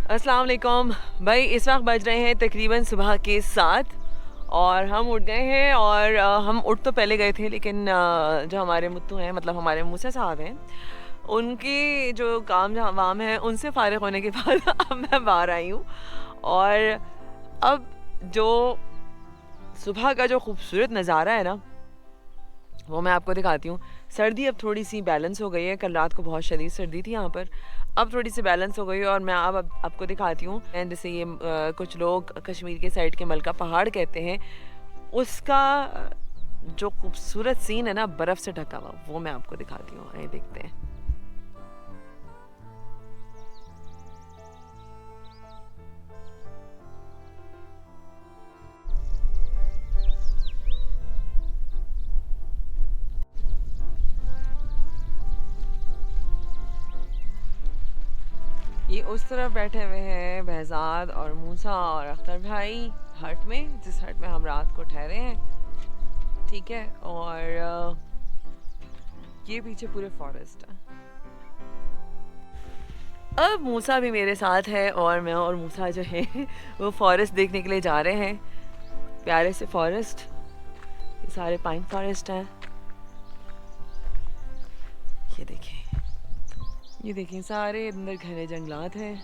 अस्सलाम वालेकुम भाई। इस वक्त बज रहे हैं तकरीबन सुबह के 7 और हम उठ गए हैं। और हम उठ तो पहले गए थे, लेकिन जो हमारे मुत्तू हैं, मतलब हमारे मूसा साहब हैं, उनकी जो काम वाम है उनसे फ़ारिग होने के बाद अब मैं बाहर आई हूँ। और अब जो सुबह का जो खूबसूरत नज़ारा है ना, वो मैं आपको दिखाती हूँ। सर्दी अब थोड़ी सी बैलेंस हो गई है, कल रात को बहुत शदीद सर्दी थी यहाँ पर, अब थोड़ी सी बैलेंस हो गई है। और मैं अब आपको दिखाती हूँ। जैसे ये कुछ लोग कश्मीर के साइड के मलका पहाड़ कहते हैं, उसका जो खूबसूरत सीन है ना बर्फ़ से ढका हुआ, वो मैं आपको दिखाती हूँ। आइए देखते हैं। ये उस तरफ बैठे हुए हैं बहजाद और मूसा और अख्तर भाई हट में, जिस हट में हम रात को ठहरे हैं। ठीक है। और ये पीछे पूरे फॉरेस्ट है। अब मूसा भी मेरे साथ है और मैं और मूसा जो है वो फॉरेस्ट देखने के लिए जा रहे हैं। प्यारे से फॉरेस्ट, ये सारे पाइन फॉरेस्ट हैं। ये देखें, ये देखें, सारे अंदर घने जंगलात हैं।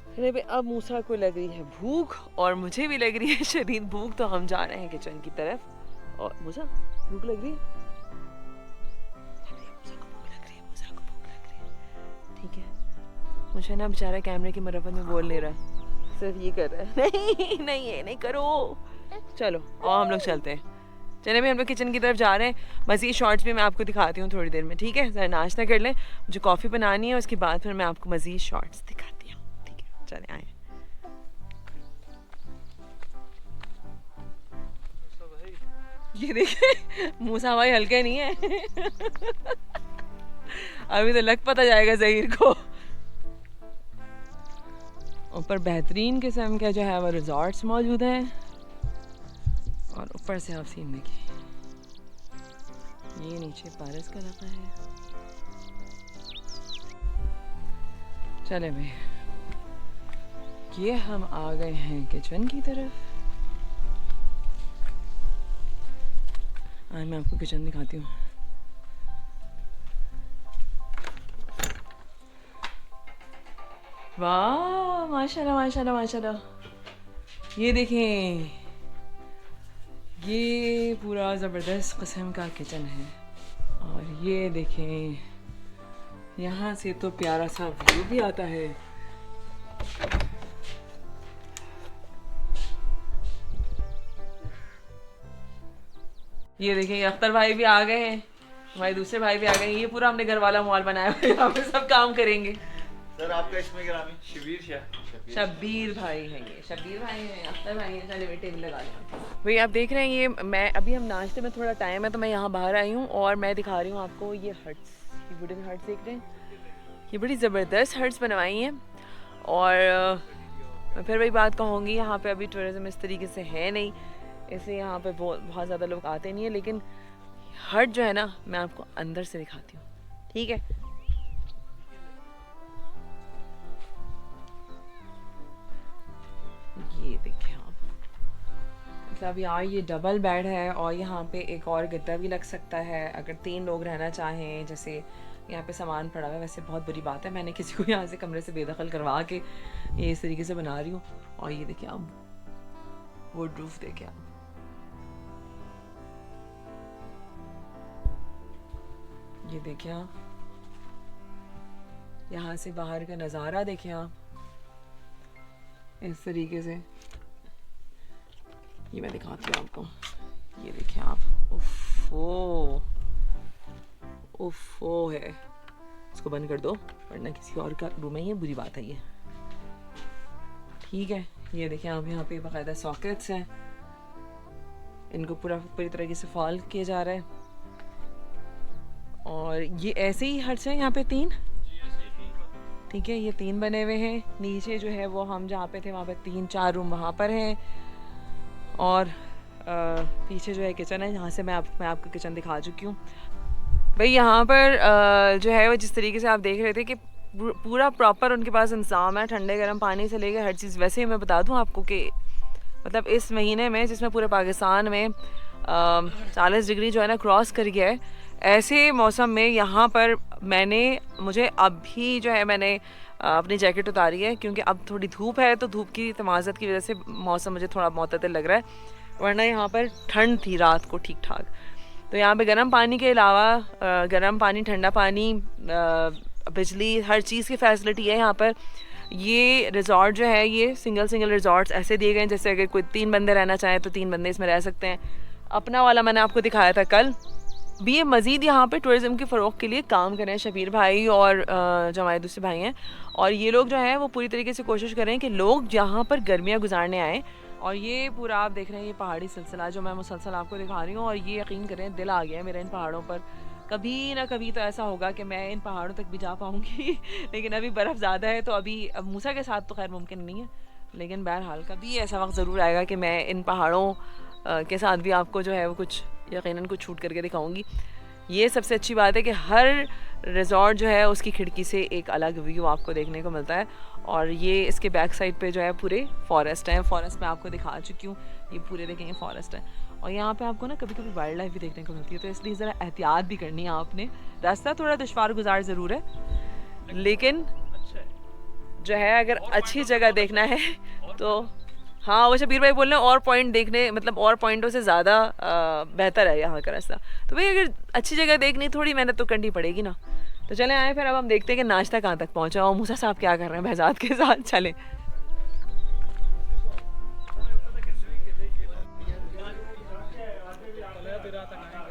अरे भाई, अब मूसा को लग रही है भूख और मुझे भी लग रही है शदीद भूख, तो हम जा रहे हैं किचन की तरफ। और मूसा, भूख लग रही है? ठीक है। मुझे ना बेचारा कैमरे की मरम्मत में बोल नहीं रहा, सिर्फ ये कर रहा है। नहीं नहीं, ये नहीं करो। चलो और हम लोग चलते हैं। चले भाई, हम लोग किचन की तरफ जा रहे हैं। मज़ीद शॉर्ट्स भी मैं आपको दिखाती हूँ थोड़ी देर में। ठीक है, ज़रा नाश्ता कर लें, मुझे कॉफ़ी बनानी है, उसके बाद फिर मैं आपको मज़ीद शॉर्ट्स दिखाती हूँ। ठीक है, चले आए। ये देखिए मूसा भाई हल्के नहीं है। अभी तो लग पता जाएगा ज़हीर को। ऊपर बेहतरीन किस्म के जो है वो रिजॉर्ट्स मौजूद हैं। और ऊपर से आप सीन देखिए, ये नीचे पारस का इलाका है। चले भाई, ये हम आ गए हैं किचन की तरफ। आज मैं आपको किचन दिखाती हूँ। वाह, माशाल्लाह माशाल्लाह माशाल्लाह। ये देखें, ये पूरा ज़बरदस्त किस्म का किचन है। और ये देखें, यहाँ से तो प्यारा सा व्यू भी आता है। ये देखें, अख्तर भाई भी आ गए हैं, हमारे दूसरे भाई भी आ गए हैं। ये पूरा हमने घर वाला मॉल बनाया हुआ है, यहाँ पे सब काम करेंगे। सर आपका इसमें गिरामी शबीर शाह शब्बीर भाई हैं, ये शब्बीर भाई हैं, अख्तर भाई हैं। चलिए टेबल लगा लें। भाई आप देख रहे हैं, ये मैं अभी, हम नाश्ते में थोड़ा टाइम है तो मैं यहाँ बाहर आई हूँ और मैं दिखा रही हूँ आपको ये हट्स, ये वुडन हट्स देख रहे हैं, ये बड़ी ज़बरदस्त हट्स बनवाई हैं। और मैं फिर वही बात कहूँगी, यहाँ पे अभी टूरिज़्म इस तरीके से है नहीं, इसलिए यहाँ पे बहुत ज़्यादा लोग आते नहीं है। लेकिन हट जो है ना, मैं आपको अंदर से दिखाती हूँ। ठीक है, ये देखिए आप, मतलब यहाँ ये डबल बेड है और यहाँ पे एक और गद्दा भी लग सकता है अगर 3 लोग रहना चाहें। जैसे यहाँ पे सामान पड़ा हुआ है, वैसे बहुत बुरी बात है, मैंने किसी को यहाँ से कमरे से बेदखल करवा के ये इस तरीके से बना रही हूँ। और ये देखिए आप, वुड रूफ देखिए आप, ये देखिए आप, यहाँ से बाहर का नज़ारा देखिए आप, इस तरीके से। ये मैं दिखाती हूँ आपको, ये देखिए आप, उफ़ो उफ़ो है। इसको बंद कर दो वरना किसी और का रूम है, ये बुरी बात है ये। ठीक है, ये देखिए आप, यहाँ पे बाकायदा सॉकेट्स हैं, इनको पूरी तरीके से फॉल किया जा रहा है। और ये ऐसे ही हट्स हैं यहाँ पे 3। ठीक है, ये 3 बने हुए हैं। नीचे जो है वो हम जहाँ पे थे वहाँ पे 3-4 रूम वहाँ पर हैं। और पीछे जो है किचन है, जहाँ से मैं आपको किचन दिखा चुकी हूँ। भाई यहाँ पर जो है वो जिस तरीके से आप देख रहे थे कि पूरा प्रॉपर उनके पास इंतज़ाम है, ठंडे गर्म पानी से लेकर हर चीज़। वैसे ही मैं बता दूँ आपको कि मतलब इस महीने में जिसमें पूरे पाकिस्तान में 40 डिग्री जो है ना क्रॉस कर गया है, ऐसे मौसम में यहाँ पर मुझे अभी जो है मैंने अपनी जैकेट उतारी है, क्योंकि अब थोड़ी धूप है तो धूप की तमाज़त की वजह से मौसम मुझे थोड़ा मुतदिल लग रहा है, वरना यहाँ पर ठंड थी रात को ठीक ठाक। तो यहाँ पे गर्म पानी के अलावा गर्म पानी, ठंडा पानी, बिजली, हर चीज़ की फैसिलिटी है यहाँ पर। ये रिज़ॉर्ट जो है ये सिंगल रिज़ॉर्ट्स ऐसे दिए गए हैं जैसे अगर कोई 3 बंदे रहना चाहें तो 3 बंदे इसमें रह सकते हैं। अपना वाला मैंने आपको दिखाया था कल भी। ये मज़ीद यहाँ पे टूरिज़्म के फ़रोग़ के लिए काम कर रहे हैं शबीर भाई और जो हमारे दूसरे भाई हैं, और ये लोग जो हैं वो पूरी तरीके से कोशिश कर रहे हैं कि लोग यहाँ पर गर्मियाँ गुजारने आएँ। और ये पूरा आप देख रहे हैं ये पहाड़ी सिलसिला जो मैं मुसलसल आपको दिखा रही हूँ, और ये यकीन करें दिल आ गया है मेरा इन पहाड़ों पर। कभी ना कभी तो ऐसा होगा कि मैं इन पहाड़ों तक भी जा पाऊँगी लेकिन अभी बर्फ़ ज़्यादा है तो अभी अब मूसा के साथ तो खैर मुमकिन नहीं है, लेकिन बहरहाल कभी ऐसा वक्त ज़रूर आएगा कि मैं इन पहाड़ों के साथ भी आपको जो है वो कुछ यकीनन कुछ शूट करके दिखाऊंगी। ये सबसे अच्छी बात है कि हर रिज़ॉर्ट जो है उसकी खिड़की से एक अलग व्यू आपको देखने को मिलता है, और ये इसके बैक साइड पे जो है पूरे फॉरेस्ट हैं। फॉरेस्ट में आपको दिखा चुकी हूँ, ये पूरे देखेंगे फॉरेस्ट है, और यहाँ पे आपको ना कभी कभी वाइल्ड लाइफ भी देखने को मिलती है, तो इसलिए ज़रा एहतियात भी करनी है आपने। रास्ता थोड़ा दुश्वार गुजार ज़रूर है, लेकिन जो है अगर अच्छी जगह देखना है तो हाँ, वो शबीर भाई बोल रहे हैं और पॉइंट देखने, मतलब और पॉइंटों से ज़्यादा बेहतर है यहाँ का रास्ता। तो भाई अगर अच्छी जगह देखनी थोड़ी मेहनत तो करनी पड़ेगी ना। तो चलें आए फिर अब हम देखते हैं कि नाश्ता कहाँ तक पहुँचा और मूसा साहब क्या कर रहे हैं बहजाद के साथ। चलें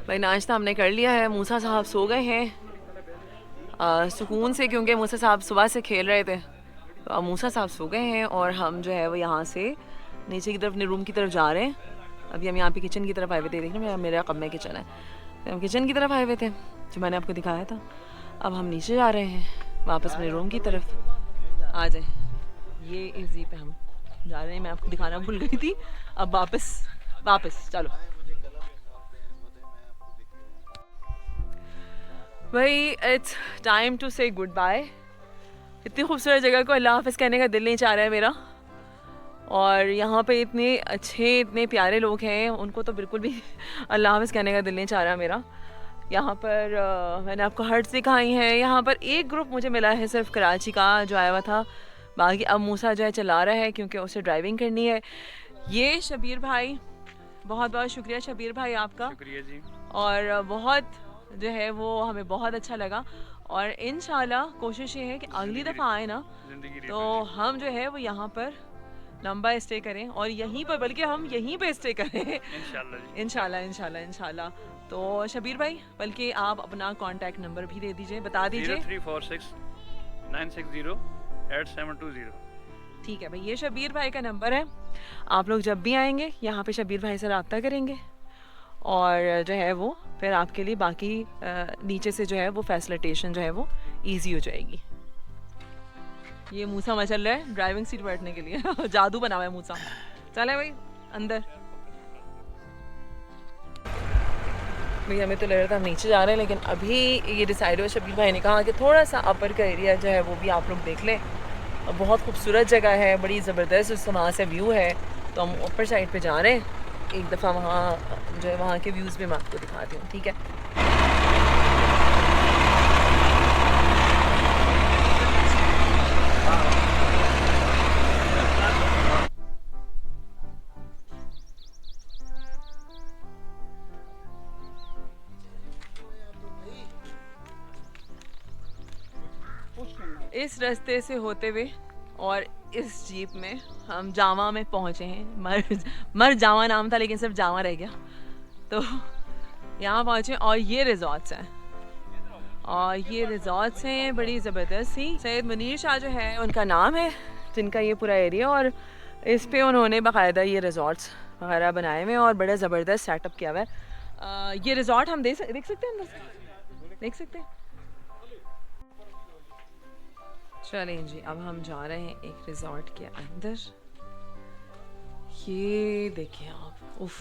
भाई, नाश्ता हमने कर लिया है, मूसा साहब सो गए हैं सुकून से, क्योंकि मूसा साहब सुबह से खेल रहे थे। तो अब मूसा साहब सो गए हैं और हम जो है वो यहाँ से नीचे की तरफ अपने रूम की तरफ जा रहे हैं। अभी हम यहाँ पे किचन की तरफ आए हुए थे, देखना मेरा कब में किचन है, तो हम किचन की तरफ आए हुए थे जो मैंने आपको दिखाया था। अब हम नीचे जा रहे हैं वापस अपने रूम की तरफ। आ जाए, ये इजी पे हम जा रहे हैं, मैं आपको दिखाना भूल गई थी। अब वापस चलो भाई, इट्स टाइम टू से गुड बाय। इतनी खूबसूरत जगह को अल्लाह हाफ़िज़ कहने का दिल नहीं चाह रहा है मेरा, और यहाँ पे इतने अच्छे इतने प्यारे लोग हैं, उनको तो बिल्कुल भी अल्लाह हाफ़िज़ कहने का दिल नहीं चाह रहा मेरा। यहाँ पर मैंने आपको हट्स दिखाई हैं। यहाँ पर एक ग्रुप मुझे मिला है सिर्फ कराची का जो आया हुआ था, बाकी अब मूसा जो है चला रहा है क्योंकि उसे ड्राइविंग करनी है। ये शबीर भाई, बहुत बहुत शुक्रिया शबीर भाई आपका, शुक्रिया जी। और बहुत जो है वो हमें बहुत अच्छा लगा, और इंशाल्लाह कोशिश ये है कि अगली दफ़ा आए ना तो हम जो है वो यहाँ पर लंबा स्टे करें, और यहीं पर बल्कि हम यहीं पे स्टे करें इंशाल्लाह। तो शबीर भाई, बल्कि आप अपना कांटेक्ट नंबर भी दे दीजिए, बता दीजिए। 0346 960 8720। ठीक है भाई, ये शबीर भाई का नंबर है। आप लोग जब भी आएंगे यहाँ पे शबीर भाई से रब्ता करेंगे, और जो है वो फिर आपके लिए बाकी नीचे से जो है वो फैसिलिटेशन जो है वो ईजी हो जाएगी। ये मूसा मचल रहा है ड्राइविंग सीट बैठने के लिए जादू बना हुआ है मूसा। चले भाई अंदर। भाई हमें तो लग रहा था हम नीचे जा रहे हैं, लेकिन अभी ये डिसाइड हुआ, शबीर भाई ने कहा कि थोड़ा सा अपर का एरिया जो है वो भी आप लोग देख लें, और बहुत खूबसूरत जगह है, बड़ी ज़बरदस्त उससे वहाँ से व्यू है। तो हम ऊपर साइड पे जा रहे हैं, एक दफ़ा वहाँ जो है वहाँ के व्यूज़ भी मैं आपको दिखाती हूँ, ठीक है। इस रास्ते से होते हुए और इस जीप में हम जावा में पहुँचे हैं। मर जावा नाम था लेकिन सिर्फ जावा रह गया। तो यहाँ पहुँचे, और ये रिजॉर्ट्स हैं, और ये रिजॉर्ट्स हैं बड़ी ज़बरदस्त ही। सैयद मुनीर शाह जो है उनका नाम है जिनका ये पूरा एरिया, और इस पे उन्होंने बाकायदा ये रिजॉर्ट्स वगैरह बनाए हुए हैं और बड़ा ज़बरदस्त सेटअप किया हुआ है। ये रिजॉर्ट हम देख सकते हैं, अंदर से देख सकते हैं। चलें जी, अब हम जा रहे हैं एक रिजॉर्ट के अंदर। ये देखिए आप, उफ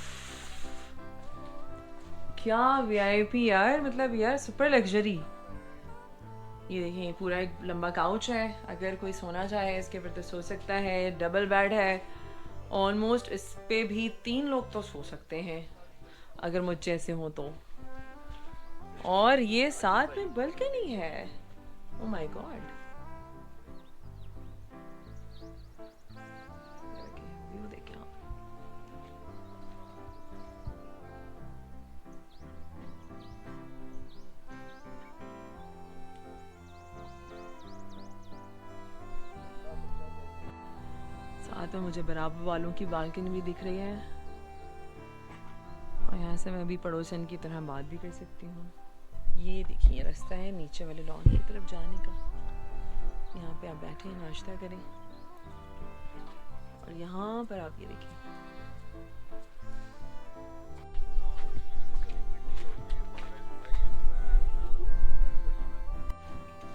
क्या वीआईपी यार, मतलब यार सुपर लग्जरी। ये देखिए पूरा एक लंबा काउच है, अगर कोई सोना चाहे इसके ऊपर तो सो सकता है। डबल बेड है, ऑलमोस्ट इस पे भी 3 लोग तो सो सकते हैं अगर मुझ जैसे हो तो। और ये साथ में बालकनी है, ओह माय गॉड। व्यू देखिए आप। साथ में मुझे बराबर वालों की बालकनी भी दिख रही है, और यहाँ से मैं भी पड़ोसन की तरह बात भी कर सकती हूँ। ये देखिए रास्ता है नीचे वाले लॉन की तरफ जाने का। यहाँ पे आप बैठे नाश्ता करें, और यहाँ पर आप ये देखिए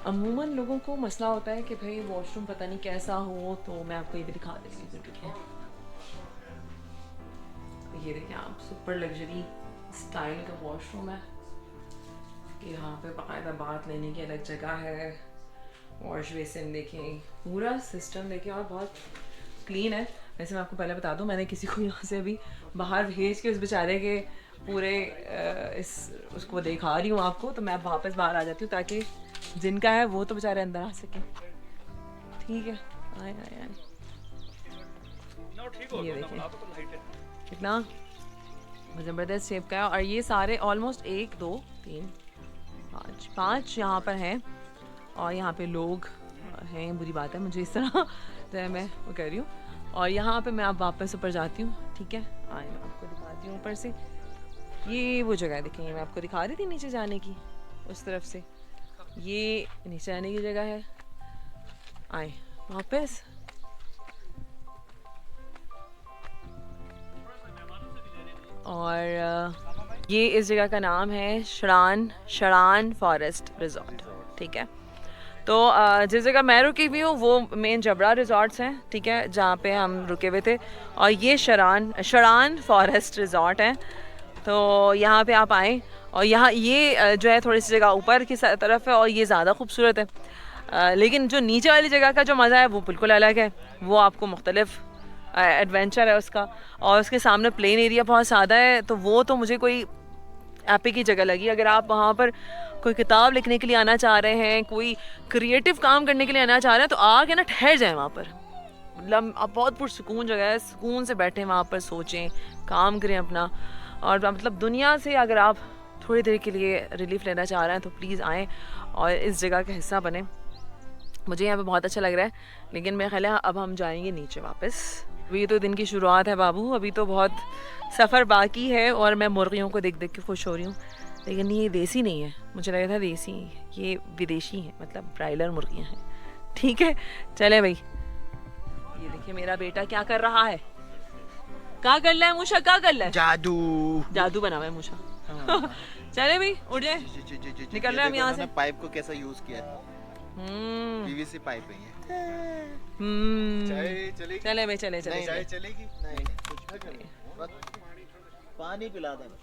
अमूमन लोगों को मसला होता है कि भाई वॉशरूम पता नहीं कैसा हो, तो मैं आपको ये भी दिखा देती हूँ। देखिए ये देखिए आप, सुपर लग्जरी स्टाइल का वॉशरूम है। यहाँ पे बाकायदा बात लेने की अलग जगह है, वॉश बेसिन देखें, पूरा सिस्टम देखें, और बहुत क्लीन है। वैसे मैं आपको पहले बता दूं, मैंने किसी को यहाँ से अभी बाहर भेज के उस बेचारे के पूरे उसको दिखा रही हूँ आपको, तो मैं अब वापस बाहर आ जाती हूँ ताकि जिनका है वो तो बेचारे अंदर आ सके। ठीक है, आए आए आए। ये देखिए कितना ज़बरदस्त शेप का है, और ये सारे ऑलमोस्ट 1 2 3 5 यहाँ पर हैं, और यहाँ पे लोग हैं। बुरी बात है मुझे इस तरह जो है मैं वो कर रही हूँ। और यहाँ पे मैं अब वापस ऊपर जाती हूँ। ठीक है, आए मैं आपको दिखाती हूँ ऊपर से। ये वो जगह देखेंगे, मैं आपको दिखा रही थी नीचे जाने की, उस तरफ से ये नीचे आने की जगह है। आए वापस, और ये इस जगह का नाम है शरान फॉरेस्ट रिजॉर्ट। ठीक है, तो जिस जगह मैं रुकी हुई हूँ वो मेन जबड़ा रिजॉर्ट्स हैं। ठीक है, जहाँ पे हम रुके हुए थे, और ये शरान फॉरेस्ट रिजॉर्ट है। तो यहाँ पे आप आएँ, और यहाँ ये जो है थोड़ी सी जगह ऊपर की तरफ है, और ये ज़्यादा खूबसूरत है। लेकिन जो नीचे वाली जगह का जो मज़ा है वो बिल्कुल अलग है, वो आपको मुख्तलिफ एडवेंचर है उसका, और उसके सामने प्लेन एरिया बहुत ज़्यादा है। तो वो तो मुझे कोई एपिक की जगह लगी। अगर आप वहाँ पर कोई किताब लिखने के लिए आना चाह रहे हैं, कोई क्रिएटिव काम करने के लिए आना चाह रहे हैं, तो आके ना ठहर जाएं वहाँ पर। मतलब आप बहुत पुरसुकून जगह है, सुकून से बैठें वहाँ पर, सोचें, काम करें अपना। और मतलब दुनिया से अगर आप थोड़ी देर के लिए रिलीफ लेना चाह रहे हैं तो प्लीज़ आएँ और इस जगह का हिस्सा बने। मुझे यहाँ पे बहुत अच्छा लग रहा है, लेकिन मेरा ख्याल है अब हम जाएंगे नीचे वापस। अभी तो दिन की शुरुआत है बाबू, अभी तो बहुत सफ़र बाकी है, और मैं मुर्गियों को देख देख के खुश हो रही हूँ। लेकिन ये देसी नहीं है, मुझे लगा था देसी, ये विदेशी है, मतलब ब्रायलर मुर्गियाँ हैं। ठीक है, चले भाई। ये देखिए मेरा बेटा क्या कर रहा है, क्या कर रहा है मूशा, क्या कर रहा है? जादू बना हुआ है मूशा। चले भाई उठ जाए, निकल रहे हम यहाँ से। पाइप को कैसा यूज किया है, पीवीसी पाइप है ये। चले भाई, चले चाय चलेगी नहीं, पानी पिला देना।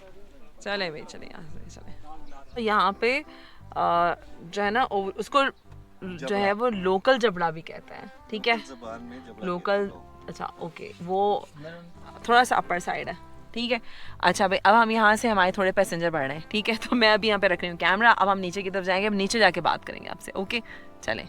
चले भाई, चले यहाँ से चले। यहाँ पे जो है ना उसको जो है वो लोकल जबड़ा भी कहते हैं। ठीक है, लोकल, अच्छा ओके, वो थोड़ा सा अपर साइड है। ठीक है, अच्छा भाई अब हम यहाँ से, हमारे थोड़े पैसेंजर बढ़ रहे हैं। ठीक है, तो मैं अभी यहाँ पे रख रही हूँ कैमरा, अब हम नीचे की तरफ जाएंगे, अब नीचे जाके बात करेंगे आपसे। ओके चलें।